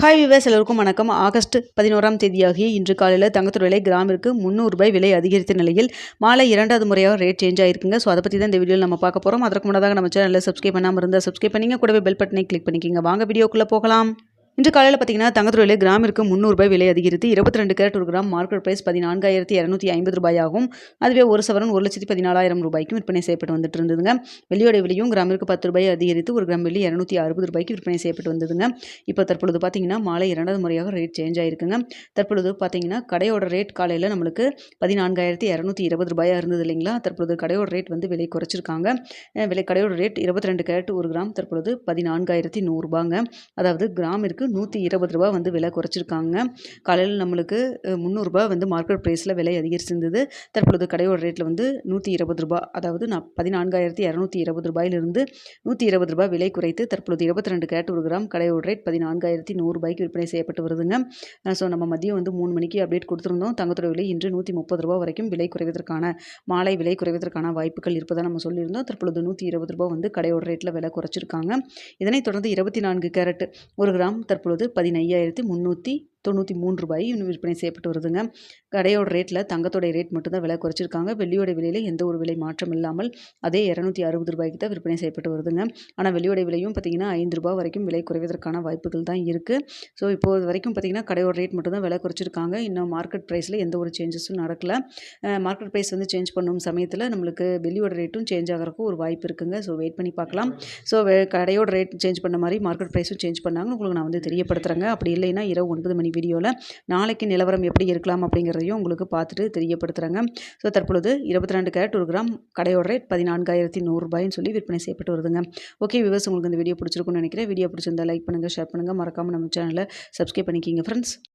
Hi viewers, எல்லோருக்கும் வணக்கம். August 11ஆம் தேதியாகிய இன்று காலையில் தங்கத்தோட விலை கிராமிற்கு ₹300 விலை அதிகரித்த நிலையில் மாலை இரண்டாவது முறையாக ரேட் சேஞ்ச் ஆயிருக்குங்க. ஸோ அதை பற்றி தான் இந்த வீடியோவில் நம்ம பார்க்க போகிறோம். அதற்கு முன்னதாக நம்ம சேனலில் சப்ஸ்கிரைப் பண்ணாமல் இருந்தால் சப்ஸ்கிரைப் பண்ணிங்க, கூடவே பெல் பட்டனை கிளிக் பண்ணிக்கிங்க. வாங்க வீடியோக்குள்ளே போகலாம். இன்று காலையில் பார்த்தீங்கன்னா தங்கத்தோட விலை கிராமிற்கு ₹300 விலை அதிகரித்து 22 கேரட் ஒரு கிராம் மார்க்கெட் பிரைஸ் ₹14,250 ஆகும். அதுவே ஒரு சவரன் ₹1,14,000 விற்பனை செய்யப்பட்டு வந்துட்டு இருந்ததுங்க. வெள்ளியோட விலையும் கிராமிற்கு ₹10 அதிகரித்து ஒரு கிராம் வெள்ளி ₹260 விற்பனை செய்யப்பட்டு வந்ததுங்க. இப்போ தற்பொழுது பார்த்தீங்கன்னா மாலை இரண்டாவது முறையாக ரேட் சேஞ்ச் ஆயிருக்குங்க. தற்பொழுது பார்த்தீங்கன்னா கடையோட ரேட் காலையில் நம்மளுக்கு ₹14,220 இருந்தது இல்லைங்களா. தற்பொழுது கடையோட ரேட் வந்து விலை குறைச்சிருக்காங்க. கடையோட ரேட் 22 கேரட் ஒரு கிராம் தற்பொழுது ₹14,100. அதாவது கிராமிற்கு ₹120 வந்து விலை குறைச்சிருக்காங்க. காலையில் நம்மளுக்கு ₹300 வந்து மார்க்கெட் ப்ரைஸில் விலை அதிகரிச்சிருந்தது. தற்பொழுது கடையோட ரேட்டில் வந்து ₹120, அதாவது ₹14,220 ₹120 விலை குறைத்து தற்பொழுது 22 கேரட் ஒரு கிராம் கடையோட ரேட் ₹14,100 விற்பனை செய்யப்பட்டு வருதுங்க. ஸோ நம்ம மதியம் வந்து 3 மணிக்கு அப்டேட் கொடுத்துருந்தோம். தங்கத்தோட விலை இன்று ₹130 வரைக்கும் விலை குறைவதற்கான மாலை விலை குறைவதற்கான வாய்ப்புகள் இருப்பதாக நம்ம சொல்லியிருந்தோம். தற்பொழுது ₹120 வந்து கடையோட ரேட்டில் விலை குறைச்சிருக்காங்க. இதனைத் தொடர்ந்து 24 கேரட் ஒரு கிராம் தற்பொழுது ₹15,393 விற்பனை செய்யப்பட்டு வருதுங்க. கடையோட ரேட்டில் தங்கத்தோடைய ரேட் மட்டும்தான் விலை குறைச்சிருக்காங்க. வெள்ளியோட விலையில் எந்த ஒரு விலை மாற்றம் இல்லாமல் அதே ₹260 தான் விற்பனை செய்யப்பட்டு வருதுங்க. ஆனால் வெள்ளியோட விலையும் பார்த்தீங்கன்னா ₹5 வரைக்கும் விலை குறைவதற்கான வாய்ப்புகள் தான் இருக்குது. ஸோ இப்போது வரைக்கும் பார்த்தீங்கன்னா கடையோட ரேட் மட்டும்தான் விலை குறைச்சிருக்காங்க. இன்னும் மார்க்கெட் ப்ரைஸில் எந்த ஒரு சேஞ்சஸும் நடக்கல. மார்க்கெட் ப்ரைஸ் வந்து சேஞ்ச் பண்ணும் சமயத்தில் நம்மளுக்கு வெள்ளியோட ரேட்டும் சேஞ்ச் ஆகிறதுக்கு ஒரு வாய்ப்பு இருக்குங்க. ஸோ வெயிட் பண்ணி பார்க்கலாம். ஸோ கடையோட ரேட் சேஞ்ச் பண்ண மாதிரி மார்க்கெட் ப்ரைஸும் சேஞ்ச் பண்ணாங்கன்னு உங்களுக்கு நான் வந்து தெரியப்படுத்துகிறேங்க. அப்படி இல்லைன்னா இரவு 9 மணி வீடியோவில் நாளைக்கு நிலவரம் எப்படி இருக்கலாம் அப்படிங்கிறதையும் உங்களுக்கு பார்த்துட்டு தெரியப்படுத்துகிறேங்க. ஸோ தற்பொழுது 22 கேரட் ஒரு கிராம் கடையோட ரேட் ₹14,100 சொல்லி விற்பனை செய்யப்பட்டு வருதுங்க. ஓகே வியூவர்ஸ், உங்களுக்கு இந்த வீடியோ பிடிச்சிருக்கும்னு நினைக்கிறேன். வீடியோ பிடிச்சிருந்தா லைக் பண்ணுங்கள், ஷேர் பண்ணுங்கள், மறக்காமல் நம்ம சேனலை சப்ஸ்கிரைப் பண்ணிக்கிங்க ஃப்ரெண்ட்ஸ்.